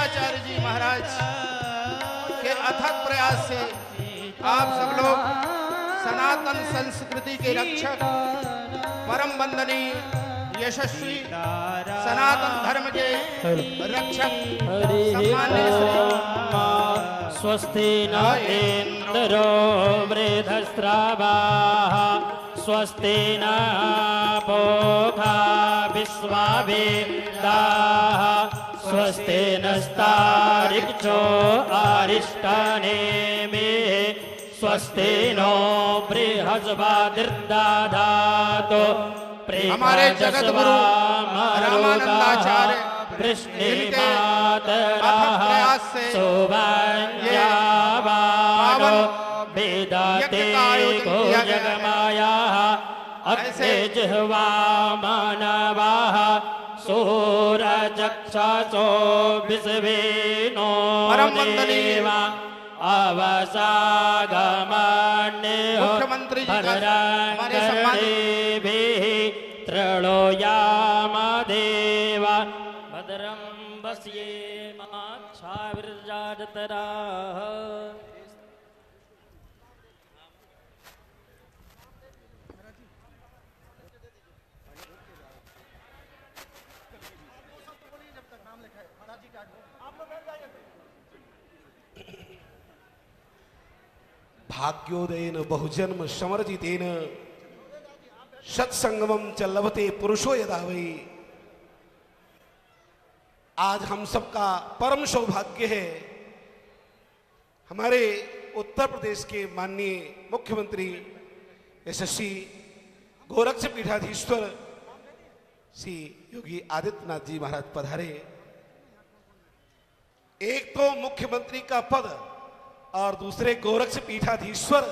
रामानंदाचार्य जी महाराज के अथक प्रयास से आप सब लोग सनातन संस्कृति के रक्षक, परम वंदनीय यशस्वी सनातन धर्म के रक्षक सम्मान्य स्वस्ति न इंद्रो वृधस्रवाः स्वस्ति न पूषा विश्ववेदाः स्वस्ति नस्तार्क्ष्यो अरिष्टनेमिः स्वस्ति नो बृहस्पतिर्दधातु हमारे जगत गुरु रामानंदाचार्य कृष्णे इनके मातरः अथक प्रयास से सुवन्यावानो वेदाते यज्ञ का आयोजन को किया गया है। जगमायाः अग्ने जिह्वा मानवाः सूरचक्षसो विश्वेनो परम वंदनीय देवा अवसागमन्यो मुख्यमंत्री जी का हमारे सम्मानित तृणो यामदेवा भद्रं पश्येमाक्षाविर्जाजतराः। भाग्योदयेन बहुजन्म समर्जितेन सत्संगमम च लभते पुरुषो यदा वै। आज हम सबका परम सौभाग्य है, हमारे उत्तर प्रदेश के माननीय मुख्यमंत्री यशस्वी गोरक्ष पीठाधीश्वर श्री योगी आदित्यनाथ जी महाराज पधारे। एक तो मुख्यमंत्री का पद और दूसरे गोरक्ष पीठाधीश्वर।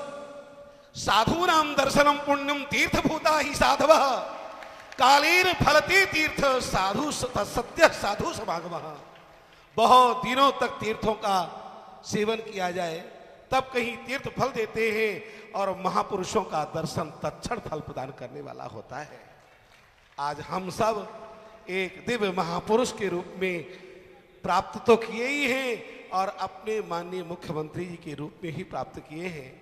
साधु नाम दर्शनम पुण्यम तीर्थभूता ही साधव कालेन फलते तीर्थ साधु सत्य साधु समागम। बहुत दिनों तक तीर्थों का सेवन किया जाए तब कहीं तीर्थ फल देते हैं, और महापुरुषों का दर्शन तत्क्षण फल प्रदान करने वाला होता है। आज हम सब एक दिव्य महापुरुष के रूप में प्राप्त तो किए ही हैं, और अपने माननीय मुख्यमंत्री जी के रूप में ही प्राप्त किए हैं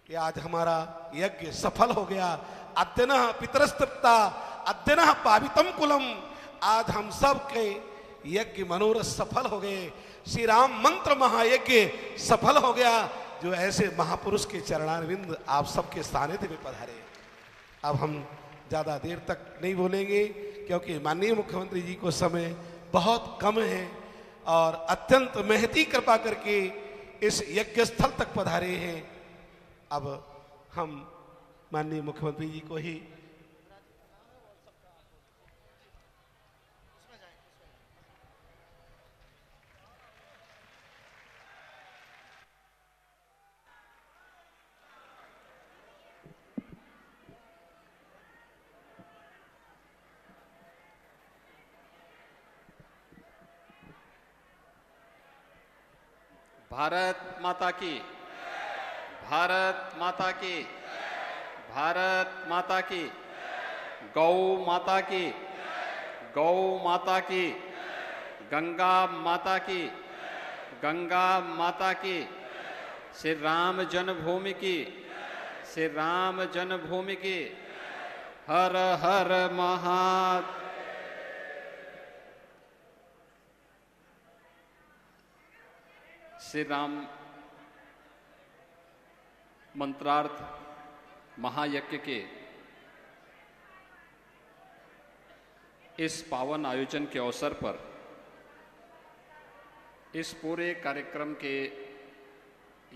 कि आज हमारा यज्ञ सफल हो गया। अद्यनः पितरस्तृप्ता अद्यनः पावितम कुलम। आज हम सब के यज्ञ मनोरथ सफल हो गए। श्री राम मंत्र महायज्ञ सफल हो गया, जो ऐसे महापुरुष के चरणारविंद आप सबके सानिध्य में पधारे। अब हम ज्यादा देर तक नहीं बोलेंगे, क्योंकि माननीय मुख्यमंत्री जी को समय बहुत कम है, और अत्यंत महती कृपा करके इस यज्ञ स्थल तक पधारे हैं। अब हम माननीय मुख्यमंत्री जी को ही भारत माता की, भारत माता की, भारत माता की, गौ माता की, गौ माता की, गंगा माता की, गंगा माता की, श्री राम जन्मभूमि की, श्री राम जन्मभूमि की। हर हर महादेव। श्री राम मंत्रार्थ महायज्ञ के इस पावन आयोजन के अवसर पर इस पूरे कार्यक्रम के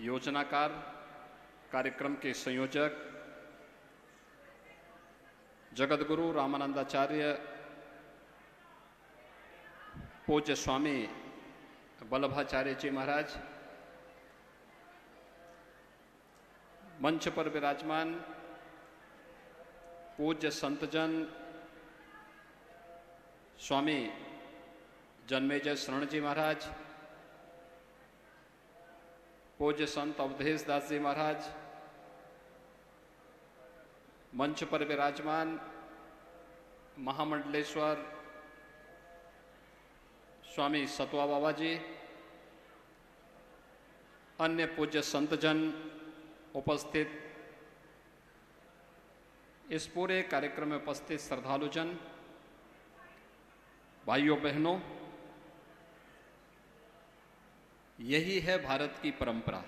योजनाकार, कार्यक्रम के संयोजक जगतगुरु रामानंदाचार्य पूज्य स्वामी वल्लभाचार्य जी महाराज, मंच पर विराजमान पूज्य संतजन स्वामी जन्मेजय शरण जी महाराज, पूज्य संत अवधेश दास जी महाराज, मंच पर विराजमान महामंडलेश्वर स्वामी सतवा बाबा जी, अन्य पूज्य संतजन उपस्थित, इस पूरे कार्यक्रम में उपस्थित श्रद्धालुजन, भाइयों बहनों, यही है भारत की परंपरा।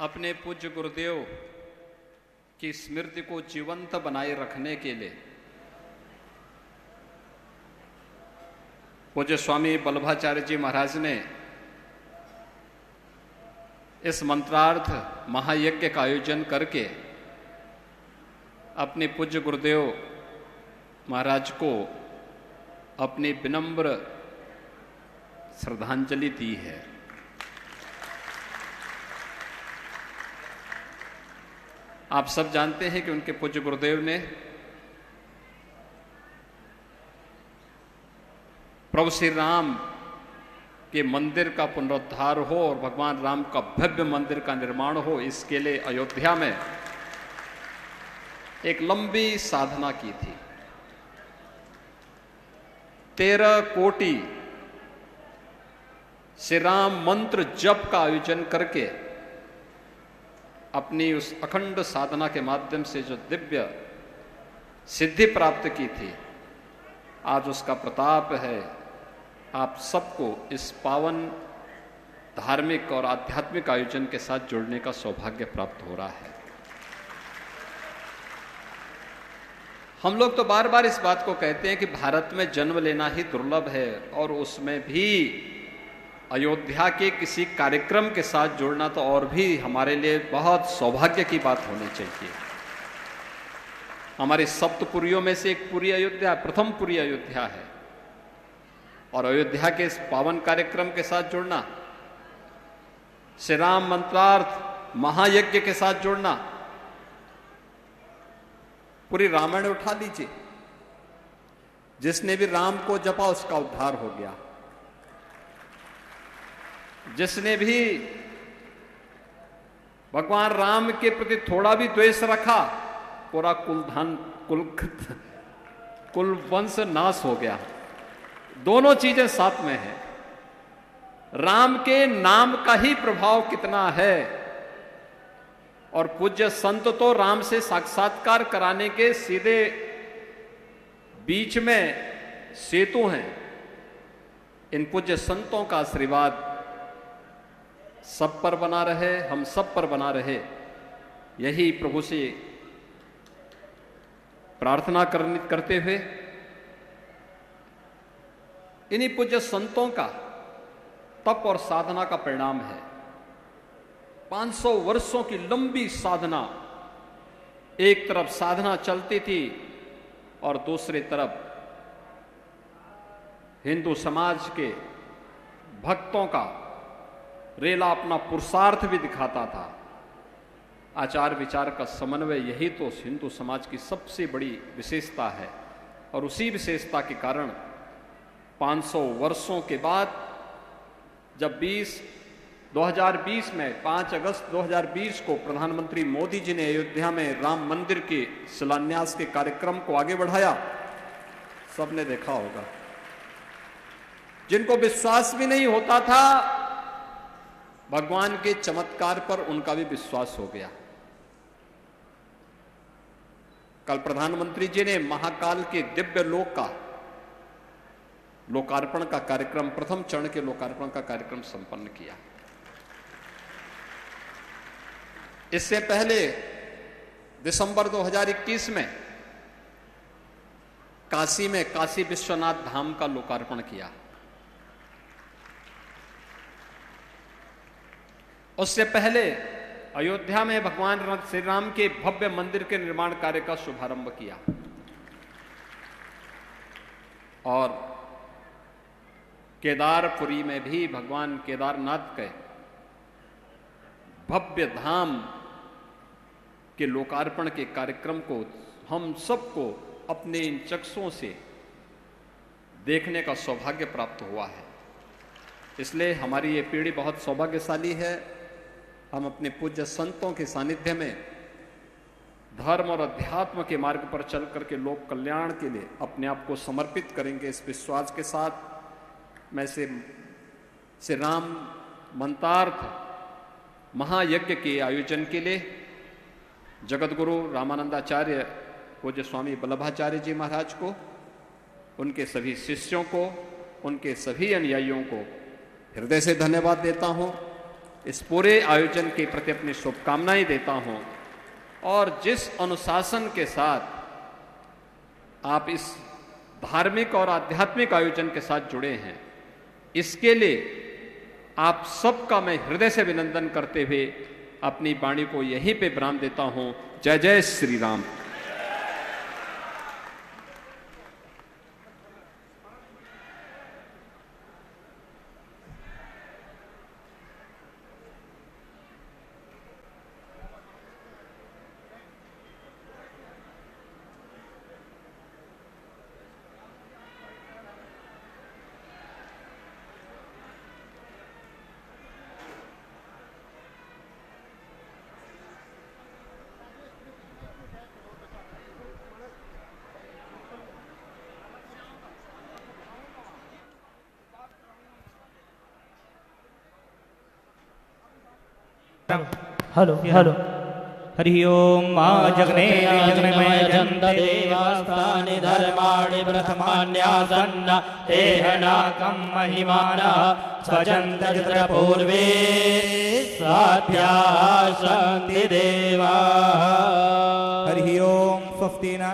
अपने पूज्य गुरुदेव की स्मृति को जीवंत बनाए रखने के लिए पूज्य स्वामी वल्लभाचार्य जी महाराज ने इस मंत्रार्थ महायज्ञ का आयोजन करके अपने पूज्य गुरुदेव महाराज को अपनी विनम्र श्रद्धांजलि दी है। आप सब जानते हैं कि उनके पूज्य गुरुदेव ने प्रभु श्री राम के मंदिर का पुनरुद्धार हो और भगवान राम का भव्य मंदिर का निर्माण हो, इसके लिए अयोध्या में एक लंबी साधना की थी। 13 कोटि श्री राम मंत्र जप का आयोजन करके अपनी उस अखंड साधना के माध्यम से जो दिव्य सिद्धि प्राप्त की थी, आज उसका प्रताप है आप सबको इस पावन धार्मिक और आध्यात्मिक आयोजन के साथ जुड़ने का सौभाग्य प्राप्त हो रहा है। हम लोग तो बार बार इस बात को कहते हैं कि भारत में जन्म लेना ही दुर्लभ है, और उसमें भी अयोध्या के किसी कार्यक्रम के साथ जुड़ना तो और भी हमारे लिए बहुत सौभाग्य की बात होनी चाहिए। हमारी सप्तपुरियों में से एक पुरी अयोध्या, प्रथम पुरी अयोध्या है, और अयोध्या के इस पावन कार्यक्रम के साथ जुड़ना, श्री राम मंत्रार्थ महायज्ञ के साथ जुड़ना, पूरी रामायण उठा लीजिए, जिसने भी राम को जपा उसका उद्धार हो गया, जिसने भी भगवान राम के प्रति थोड़ा भी द्वेष रखा, पूरा कुल वंश नाश हो गया। दोनों चीजें साथ में हैं। राम के नाम का ही प्रभाव कितना है, और पूज्य संत तो राम से साक्षात्कार कराने के सीधे बीच में सेतु हैं। इन पूज्य संतों का आशीर्वाद सब पर बना रहे, हम सब पर बना रहे, यही प्रभु से प्रार्थना करते हुए इन्हीं पूज्य संतों का तप और साधना का परिणाम है। 500 वर्षों की लंबी साधना, एक तरफ साधना चलती थी और दूसरी तरफ हिंदू समाज के भक्तों का रेला अपना पुरुषार्थ भी दिखाता था। आचार विचार का समन्वय, यही तो हिंदू समाज की सबसे बड़ी विशेषता है, और उसी विशेषता के कारण 500 वर्षों के बाद जब 2020 में 5 अगस्त 2020 को प्रधानमंत्री मोदी जी ने अयोध्या में राम मंदिर के शिलान्यास के कार्यक्रम को आगे बढ़ाया, सबने देखा होगा। जिनको विश्वास भी नहीं होता था भगवान के चमत्कार पर, उनका भी विश्वास हो गया। कल प्रधानमंत्री जी ने महाकाल के दिव्य लोक का लोकार्पण का कार्यक्रम, प्रथम चरण के लोकार्पण का कार्यक्रम संपन्न किया। इससे पहले दिसंबर 2021 में काशी में काशी विश्वनाथ धाम का लोकार्पण किया। उससे पहले अयोध्या में भगवान श्री राम के भव्य मंदिर के निर्माण कार्य का शुभारंभ किया, और केदारपुरी में भी भगवान केदारनाथ के भव्य धाम के लोकार्पण के कार्यक्रम को हम सबको अपने इन चक्षुओं से देखने का सौभाग्य प्राप्त हुआ है। इसलिए हमारी ये पीढ़ी बहुत सौभाग्यशाली है। हम अपने पूज्य संतों के सानिध्य में धर्म और अध्यात्म के मार्ग पर चल करके लोक कल्याण के लिए अपने आप को समर्पित करेंगे। इस विश्वास के साथ मैं श्री राम मंत्रार्थ महायज्ञ के आयोजन के लिए जगतगुरु रामानंदाचार्य पूज्य स्वामी वल्लभाचार्य जी महाराज को, उनके सभी शिष्यों को, उनके सभी अनुयायियों को हृदय से धन्यवाद देता हूं। इस पूरे आयोजन के प्रति अपनी शुभकामनाएं देता हूं और जिस अनुशासन के साथ आप इस धार्मिक और आध्यात्मिक आयोजन के साथ जुड़े हैं, इसके लिए आप सबका मैं हृदय से अभिनंदन करते हुए अपनी वाणी को यहीं पे विराम देता हूं। जय जय श्री राम। हेलो हेलो हरि ओम मा जगने जगन्मय जन्त देवास्तानि धर्माणि प्रथमान्यासन्न तेहनाकं महिमानः स्वजन्त तत्र पूर्वे स्वाध्याः सन्ति देवाः। हरि ओम स्वस्ति न